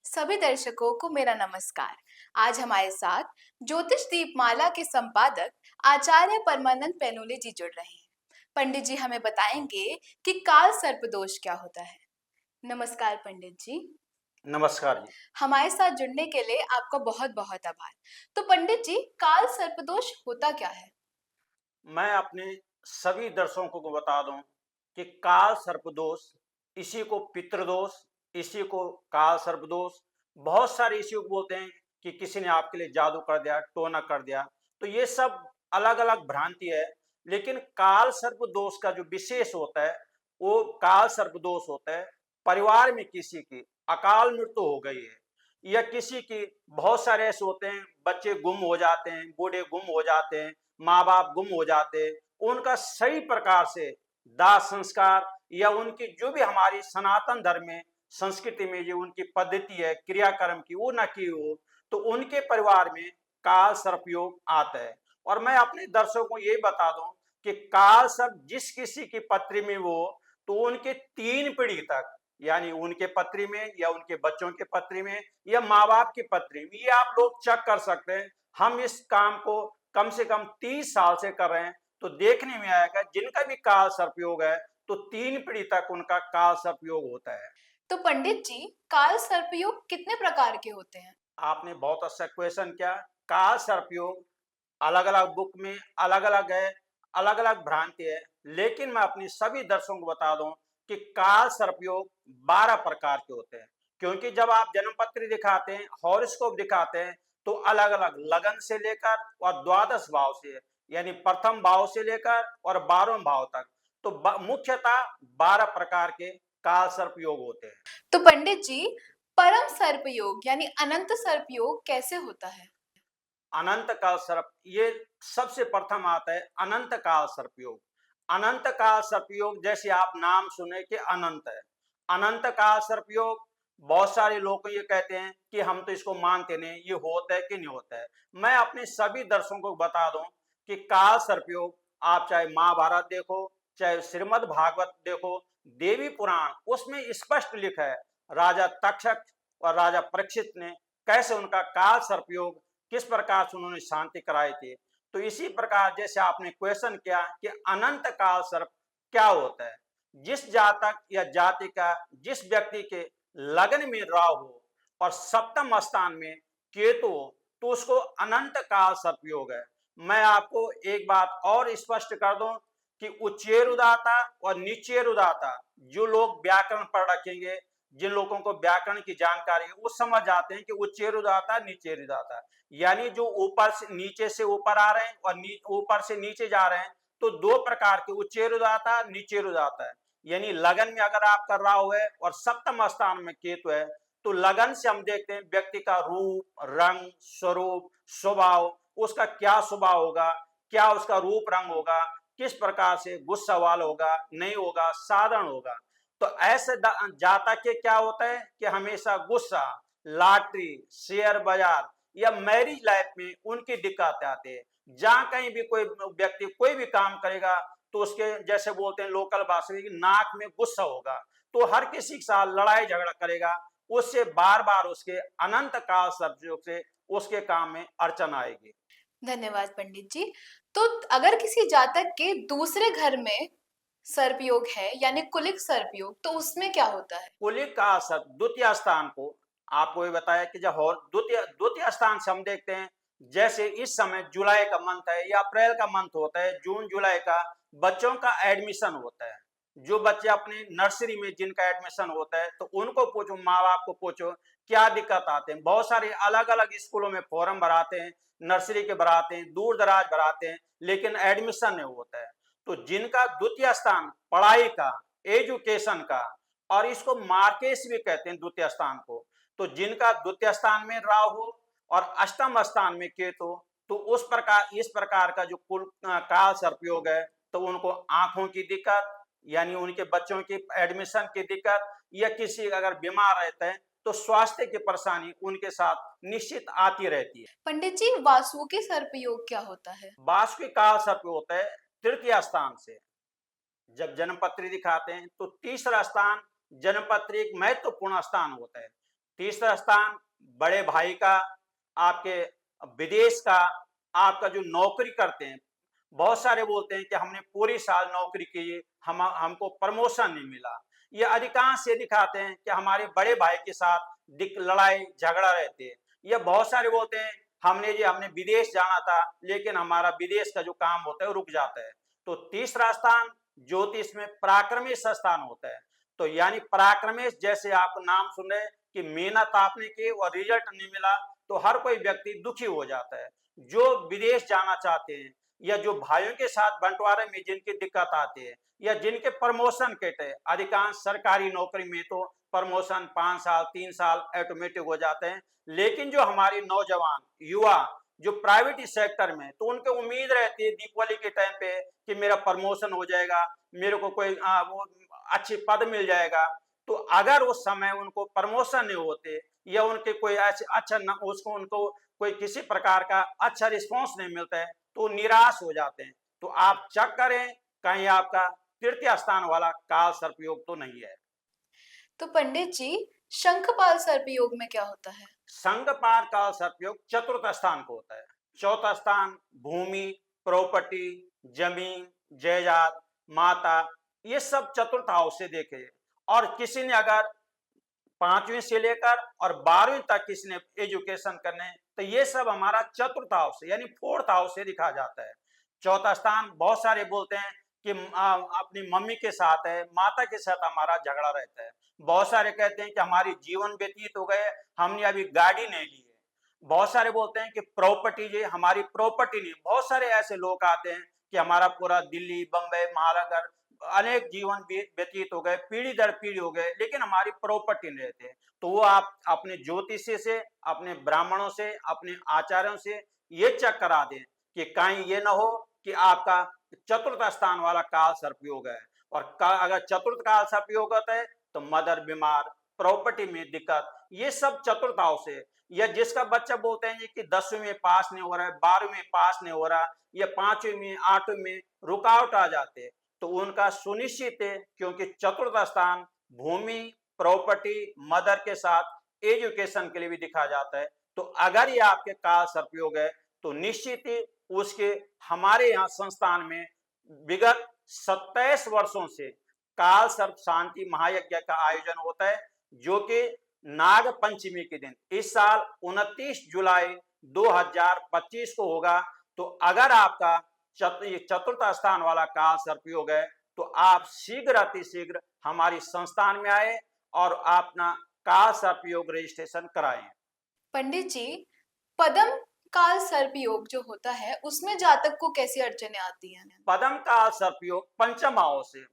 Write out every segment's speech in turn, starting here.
सभी दर्शकों को मेरा नमस्कार। आज हमारे साथ ज्योतिष दीपमाला के संपादक आचार्य परमानंद पैनुले जी जुड़ रहे हैं। पंडित जी हमें बताएंगे कि काल सर्प दोष क्या होता है। नमस्कार पंडित जी। नमस्कार जी। हमारे साथ जुड़ने के लिए आपका बहुत बहुत आभार। तो पंडित जी, काल सर्प दोष होता क्या है? मैं अपने सभी दर्शकों को बता दूं कि काल सर्पदोष, इसी को पितृदोष, इसी को काल सर्पदोष, बहुत सारे इसी को बोलते हैं कि किसी ने आपके लिए जादू कर दिया, टोना कर दिया। तो ये सब अलग अलग भ्रांति है। लेकिन काल सर्पदोष का जो विशेष होता है वो काल सर्पदोष होता है परिवार में किसी की अकाल मृत्यु हो गई है या किसी की, बहुत सारे ऐसे होते हैं बच्चे गुम हो जाते हैं, बूढ़े गुम हो जाते हैं, माँ बाप गुम हो जाते हैं, उनका सही प्रकार से दाह संस्कार या उनकी जो भी हमारी सनातन धर्म में संस्कृति में जो उनकी पद्धति है क्रियाक्रम की वो न की हो, तो उनके परिवार में काल सर्पयोग आता है। और मैं अपने दर्शकों को ये बता दूं कि काल सर्प जिस किसी की पत्री में वो, तो उनके 3 पीढ़ी तक, यानी उनके पत्री में या उनके बच्चों के पत्री में या माँ बाप की पत्री में, ये आप लोग चेक कर सकते हैं। हम इस काम को कम से कम 30 साल से कर रहे हैं, तो देखने में आएगा जिनका भी काल सर्पयोग है तो 3 पीढ़ी तक उनका काल सर्पयोग होता है। तो पंडित जी, काल सर्पयोग कितने प्रकार के होते हैं? आपने बहुत अच्छा क्वेश्चन किया। काल सर्पयोग अलग अलग बुक में अलग अलग है, अलग अलग भ्रांति है। लेकिन मैं अपनी सभी दर्शकों को बता दूं कि काल सर्पयोग 12 प्रकार के होते हैं। क्योंकि जब आप जन्मपत्री दिखाते हैं, हॉरोस्कोप दिखाते हैं, तो अलग अलग लगन से लेकर और द्वादश भाव से, यानी प्रथम भाव से लेकर और 12वें भाव तक, तो मुख्यतः 12 प्रकार के काल सर्पयोग होते हैं। तो पंडित जी, परम सर्पयोग यानी अनंत सर्पयोग कैसे होता है? अनंत काल सर्प, ये सबसे प्रथम आता है अनंत काल सर्पयोग। अनंत काल सर्पयोग जैसे आप नाम सुने कि अनंत है। अनंत काल सर्पयोग, बहुत सारे लोग ये कहते हैं कि हम तो इसको मानते नहीं, ये होता है कि नहीं होता है। मैं अपने सभी दर्शकों को बता दूं कि काल सर्पयोग आप चाहे महाभारत देखो, चाहे श्रीमद् भागवत देखो, देवी पुराण, उसमें स्पष्ट लिखा है राजा तक्षक और राजा परीक्षित ने कैसे उनका काल सर्पयोग, किस प्रकार से उन्होंने शांति कराई थी। तो इसी प्रकार जैसे आपने क्वेश्चन किया कि अनंत काल सर्प क्या होता है, जिस जातक या जाति का, जिस व्यक्ति के लग्न में राहु हो और सप्तम स्थान में केतु हो, तो उसको अनंत काल सर्प योग है। मैं आपको एक बात और स्पष्ट कर दूं कि उच्चेरुदाता और नीचेरुदाता, जो लोग व्याकरण पढ़ रखेंगे, जिन लोगों को व्याकरण की जानकारी है, वो समझ जाते हैं कि उच्चेरुदाता नीचेरुदाता, यानी जो ऊपर से नीचे से ऊपर आ रहे हैं और ऊपर से नीचे जा रहे हैं, तो 2 प्रकार के उच्चेरुदाता नीचेरुदाता है। यानी लगन में अगर आप कर रहा है और सप्तम स्थान में केतु है, तो लगन से हम देखते हैं व्यक्ति का रूप रंग स्वरूप स्वभाव, उसका क्या स्वभाव होगा, क्या उसका रूप रंग होगा, किस प्रकार से गुस्सा वाला होगा नहीं होगा, साधारण होगा। तो ऐसे जातक के क्या होता है कि हमेशा गुस्सा, लॉटरी, शेयर बाजार या मैरिज लाइफ में उनकी दिक्कत आती है। जहां कहीं भी कोई व्यक्ति कोई भी काम करेगा, तो उसके जैसे बोलते हैं लोकल भाषा में कि नाक में गुस्सा होगा, तो हर किसी के साथ लड़ाई झगड़ा करेगा, उससे बार बार उसके अनंत काल सर्पयोग से उसके काम में अड़चन आएगी। धन्यवाद पंडित जी। तो अगर किसी जातक के दूसरे घर में सर्पयोग है यानी कुलिक सर्पयोग, तो उसमें क्या होता है? कुलिक का असर द्वितीय स्थान को, आपको ये बताया कि जब और द्वितीय द्वितीय स्थान से हम देखते हैं, जैसे इस समय जुलाई का मंथ है या अप्रैल का मंथ होता है, जून जुलाई का बच्चों का एडमिशन होता है। जो बच्चे अपने नर्सरी में जिनका एडमिशन होता है, तो उनको पूछो, माँ बाप को पूछो क्या दिक्कत आते हैं। बहुत सारे अलग अलग स्कूलों में फॉर्म भराते हैं, नर्सरी के भराते हैं, दूर दराज भराते हैं, लेकिन एडमिशन नहीं होता है। तो जिनका द्वितीय स्थान पढ़ाई का, एजुकेशन का, और इसको मार्केश भी कहते हैं द्वितीय स्थान को, तो जिनका द्वितीय स्थान में राहु और अष्टम स्थान में केतु, तो उस प्रकार इस प्रकार का जो कुल काल सर्पयोग है, तो उनको आंखों की दिक्कत, यानी उनके बच्चों की एडमिशन की दिक्कत, या किसी अगर बीमार रहते हैं तो स्वास्थ्य की परेशानी उनके साथ निश्चित आती रहती है। पंडित जी, वासुकी सर्पयोग क्या होता है? वार्षिक काल सर्प होता है तृतीय स्थान से। जब जन्मपत्री दिखाते हैं तो तीसरा स्थान जन्मपत्री एक महत्वपूर्ण स्थान होता है। तीसरा स्थान बड़े भाई का, आपके विदेश का, आपका जो नौकरी करते हैं। बहुत सारे बोलते हैं कि हमने पूरी साल नौकरी की, हमको प्रमोशन नहीं मिला। ये अधिकांश ये दिखाते हैं कि हमारे बड़े भाई के साथ लड़ाई झगड़ा रहते हैं। ये बहुत सारे बोलते हैं हमने विदेश जाना था, लेकिन हमारा विदेश का जो काम होता है वो रुक जाता है। तो तीसरा स्थान ज्योतिष में पराक्रमेश स्थान होता है। तो यानी पराक्रमेश, जैसे आप नाम सुन रहे हैं कि मेहनत आपने की और रिजल्ट नहीं मिला, तो हर कोई व्यक्ति दुखी हो जाता है। जो विदेश जाना चाहते हैं या जो भाइयों के साथ बंटवारे में जिनकी दिक्कत आती है या जिनके प्रमोशन कट है, अधिकांश सरकारी नौकरी में तो प्रमोशन 5 साल 3 साल ऑटोमेटिक हो जाते हैं। लेकिन जो हमारी नौजवान युवा जो प्राइवेट सेक्टर में, तो उनको उम्मीद रहती है दीपावली के टाइम पे कि मेरा प्रमोशन हो जाएगा, मेरे को कोई वो अच्छी पद मिल जाएगा। तो अगर उस समय उनको प्रमोशन नहीं होते या उनके कोई अच्छा न उसको उनको कोई किसी प्रकार का अच्छा रिस्पॉन्स नहीं मिलता है, तो निराश हो जाते हैं। तो आप चेक करें कहीं आपका तृतीय स्थान वाला काल सर्पयोग तो नहीं है। तो पंडित जी, शंखपाल सर्पयोग में क्या होता है? संघपात काल सर्पयोग चतुर्थ स्थान को होता है। चौथा स्थान भूमि, प्रॉपर्टी, जमीन, जायदाद, माता, ये सब चतुर्थ हाउस से देखे। और किसी ने अगर 5वीं से लेकर और 12वीं तक किसी ने एजुकेशन करने, तो ये सब हमारा चतुर्थ हाउस यानी फोर्थ हाउस से दिखा जाता है। चौथा स्थान बहुत सारे बोलते हैं कि अपनी मम्मी के साथ है, माता के साथ हमारा झगड़ा रहता है। बहुत सारे कहते हैं कि हमारी जीवन व्यतीत हो गए, हमने अभी गाड़ी नहीं ली है। बहुत सारे बोलते हैं कि प्रॉपर्टी जी हमारी प्रॉपर्टी नहीं। बहुत सारे ऐसे लोग आते हैं कि हमारा पूरा दिल्ली, बम्बई, महानगर अनेक जीवन व्यतीत हो गए, पीढ़ी दर पीढ़ी हो गए, लेकिन हमारी प्रॉपर्टी नहीं रहते। तो वो आप अपने ज्योतिषी से, अपने ब्राह्मणों से, अपने आचार्यों से ये चेक करा दें कि कहीं ये ना हो कि आपका चतुर्थ स्थान वाला काल सर्पयोग है। और अगर चतुर्थ काल सर्पयोग होता है तो मदर बीमार, प्रॉपर्टी में दिक्कत, ये सब चतुर्थ हाउस से। या जिसका बच्चा बोलते हैं कि 10वीं में पास नहीं हो रहा है, 12वीं में पास नहीं हो रहा, या 5वीं में 8वीं में रुकावट आ जाते हैं, तो उनका सुनिश्चित है, क्योंकि चतुर्थ स्थान भूमि, प्रॉपर्टी, मदर के साथ एजुकेशन के लिए भी दिखा जाता है। तो अगर ये आपके काल सर्पयोग है तो निश्चित ही उसके हमारे यहाँ संस्थान में विगत 27 वर्षों से काल सर्प शांति महायज्ञ का आयोजन होता है, जो कि नाग पंचमी के दिन इस साल 29 जुलाई 2025 को होगा। तो अगर आपका चतुर्थ स्थान वाला काल सर्पयोग है तो आप शीघ्र अतिशीघ्र हमारी संस्थान में आए और अपना काल सर्पयोग रजिस्ट्रेशन कराएं। पंडित जी, पदम काल सर्पयोग जो होता है उसमें जातक को कैसी अड़चने आती हैं? पदम काल सर्पयोग पंचम हाउस से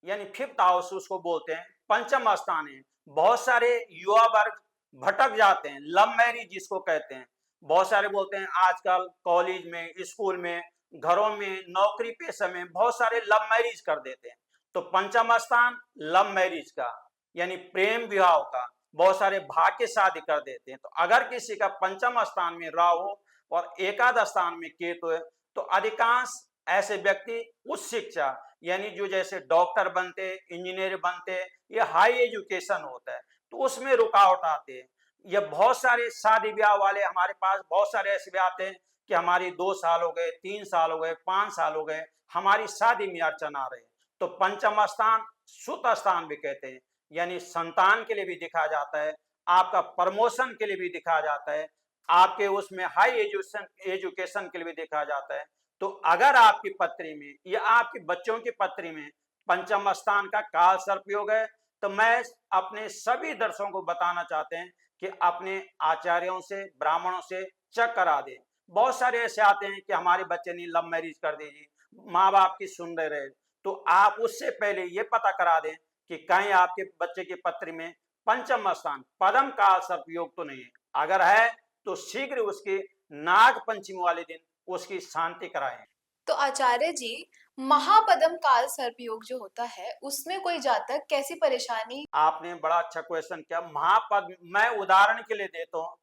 यानी 5th हाउस उसको बोलते हैं, पंचम स्थान है। बहुत सारे युवा वर्ग भटक जाते हैं, लव मैरिज जिसको कहते हैं। बहुत सारे बोलते हैं आजकल कॉलेज में, स्कूल में, घरों में, नौकरी पेशे में बहुत सारे लव मैरिज कर देते हैं। तो पंचम स्थान लव मैरिज का यानी प्रेम विवाह का, बहुत सारे भाग्य शादी कर देते हैं। तो अगर किसी का पंचम स्थान में राहु और एकादश स्थान में केतु है, तो अधिकांश ऐसे व्यक्ति उच्च शिक्षा यानी जो जैसे डॉक्टर बनते, इंजीनियर बनते, ये हाई एजुकेशन होता है, तो उसमें रुकावट आते हैं। ये बहुत सारे शादी ब्याह वाले हमारे पास बहुत सारे ऐसे भी आते हैं कि हमारी 2 साल हो गए, 3 साल हो गए, 5 साल हो गए, हमारी शादी में अड़चन आ रही है। तो पंचम स्थान सुत स्थान भी कहते हैं, यानी संतान के लिए भी दिखा जाता है, आपका प्रमोशन के लिए भी दिखा जाता है, आपके उसमें हाई एजुकेशन के लिए भी देखा जाता है। तो अगर आपकी पत्री में या आपके बच्चों की पत्री में पंचम स्थान का काल सर्पयोग है, तो मैं अपने सभी दर्शकों को बताना चाहते हैं कि अपने आचार्यों से, ब्राह्मणों से चेक करा दें। बहुत सारे ऐसे आते हैं कि हमारे बच्चे ने लव मैरिज कर दीजिए, माँ बाप की सुन रहे, तो आप उससे पहले ये पता करा दें कि कहीं आपके बच्चे की पत्री में पंचम स्थान पदम काल सर्पयोग तो नहीं है। अगर है तो शीघ्र उसके नाग पंचमी वाले दिन उसकी शांति कराएं। तो आचार्य जी, महापदम काल सर्पयोग जो होता है उसमें कोई जातक कैसी परेशानी? आपने बड़ा अच्छा क्वेश्चन किया। महापद मैं उदाहरण के लिए देता हूँ,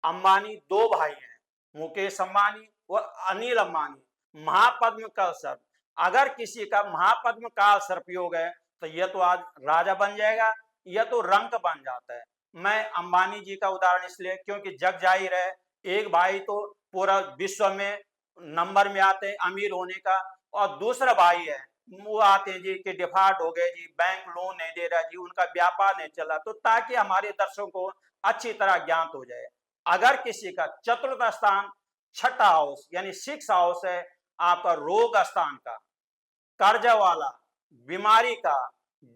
अंबानी 2 भाई हैं, मुकेश अंबानी और अनिल अंबानी। महापद्म काल सर्प, अगर किसी का महापद्म काल सर्पयोग है तो यह तो आज राजा बन जाएगा या तो रंक बन जाता है। मैं अंबानी जी का उदाहरण इसलिए क्योंकि जग जाहिर है, एक भाई तो पूरा विश्व में नंबर में आते हैं अमीर होने का, और दूसरा भाई है वो आते हैं जी कि डिफॉल्ट हो गए जी, बैंक लोन नहीं दे रहा जी, उनका व्यापार नहीं चला। तो ताकि हमारे दर्शकों को अच्छी तरह ज्ञात हो जाए, अगर किसी का चतुर्थ स्थान छठा हाउस यानी सिक्स हाउस है आपका रोग स्थान का, कर्ज वाला, बीमारी का,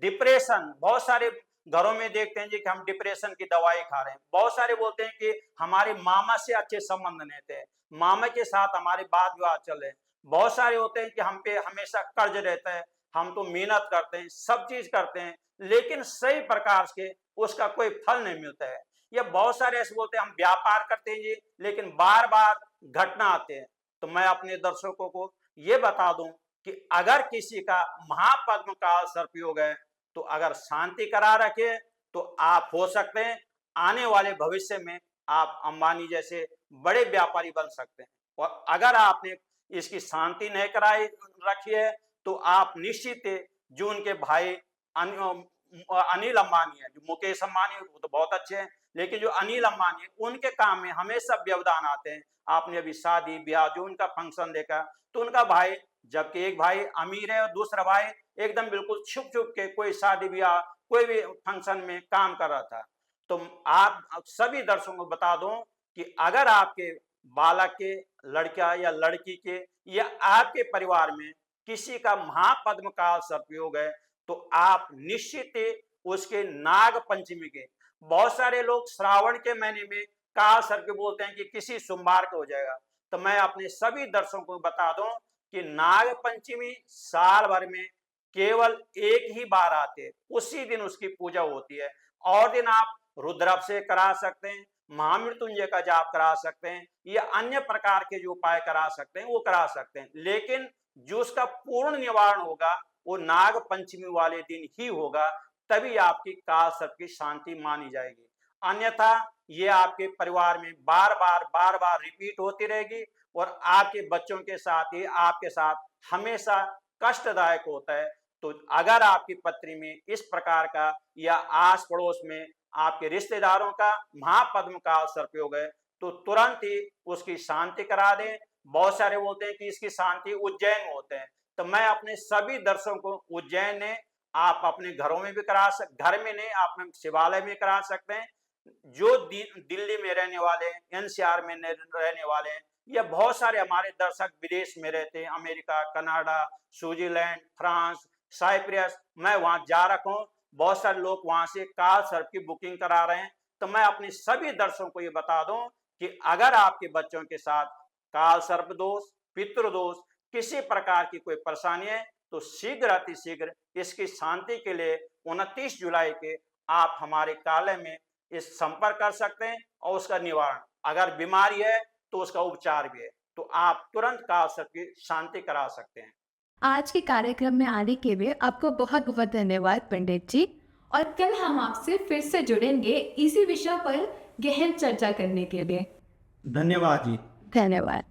डिप्रेशन, बहुत सारे घरों में देखते हैं जी कि हम डिप्रेशन की दवाई खा रहे हैं। बहुत सारे बोलते हैं कि हमारे मामा से अच्छे संबंध नहीं थे, मामा के साथ हमारे वाद विवाद चले। बहुत सारे होते हैं कि हम पे हमेशा कर्ज रहता है, हम तो मेहनत करते हैं, सब चीज करते हैं, लेकिन सही प्रकार से उसका कोई फल नहीं मिलता है। या बहुत सारे ऐसे बोलते हैं हम व्यापार करते हैं जी, लेकिन बार बार घटना आते हैं। तो मैं अपने दर्शकों को ये बता दूं कि अगर किसी का महापद्म काल सर्पयोग है तो अगर शांति करा रखे तो आप हो सकते हैं आने वाले भविष्य में आप अंबानी जैसे बड़े व्यापारी बन सकते हैं। और अगर आपने इसकी शांति नहीं कराई रखी है तो आप निश्चित जो उनके भाई अनिल अंबानी है, जो मुकेश अंबानी वो तो बहुत अच्छे हैं, लेकिन जो अनिल अंबानी है उनके काम में हमेशा व्यवधान आते हैं। आपने अभी शादी ब्याह जो उनका फंक्शन देखा तो उनका भाई, जबकि एक भाई अमीर है और दूसरा भाई एकदम बिल्कुल छुप छुप के कोई शादी ब्याह कोई भी फंक्शन में काम कर रहा था। तो आप सभी दर्शकों को बता दूं कि अगर आपके बालक के, लड़का या लड़की के, या आपके परिवार में किसी का महापद्म काल सर्पयोग है तो आप निश्चित ही उसके नाग पंचमी के, बहुत सारे लोग श्रावण के महीने में काल सर्प बोलते हैं कि किसी सोमवार को हो जाएगा। तो मैं अपने सभी दर्शकों को बता दूं कि नाग पंचमी साल भर में केवल एक ही बार आते हैं, उसी दिन उसकी पूजा होती है। और दिन आप रुद्राभिषेक करा सकते हैं, महामृत्युंजय का जाप करा सकते हैं, या अन्य प्रकार के जो उपाय करा सकते हैं वो करा सकते हैं, लेकिन जो उसका पूर्ण निवारण होगा वो नाग पंचमी वाले दिन ही होगा, तभी आपकी काल सर्प की शांति मानी जाएगी। अन्यथा ये आपके परिवार में बार बार रिपीट होती रहेगी और आपके बच्चों के साथ ही आपके साथ हमेशा कष्टदायक होता है। तो अगर आपकी पत्नी में इस प्रकार का या आस पड़ोस में आपके रिश्तेदारों का महापद्म काल सर्पयोग है तो तुरंत ही उसकी शांति करा दें। बहुत सारे बोलते हैं कि इसकी शांति उज्जैन में होते हैं, तो मैं अपने सभी दर्शकों को उज्जैन ने आप अपने घरों में भी करा सकते, घर में नहीं आप शिवालय में करा सकते हैं। जो दिल्ली में रहने वाले हैं, एनसीआर में रहने वाले हैं, या बहुत सारे हमारे दर्शक विदेश में रहते हैं, America, Canada, Switzerland, France, Cyprus, मैं वहां जा रखा हूं, बहुत सारे लोग वहां से काल सर्प की बुकिंग करा रहे हैं। तो मैं अपने सभी दर्शकों को ये बता दूं कि अगर आपके बच्चों के साथ काल सर्प दोष, पितृ दोष, किसी प्रकार की कोई परेशानी है तो शीघ्र अतिशीघ्र इसकी शांति के लिए 29 जुलाई के आप हमारे कार्यालय में इस संपर्क कर सकते हैं और उसका निवारण, अगर बीमारी है तो उसका उपचार भी है, तो आप तुरंत काल सर्प की शांति करा सकते हैं। आज के कार्यक्रम में आने के लिए आपको बहुत बहुत धन्यवाद पंडित जी। और कल हम आपसे फिर से जुड़ेंगे इसी विषय पर गहन चर्चा करने के लिए। धन्यवाद जी। धन्यवाद।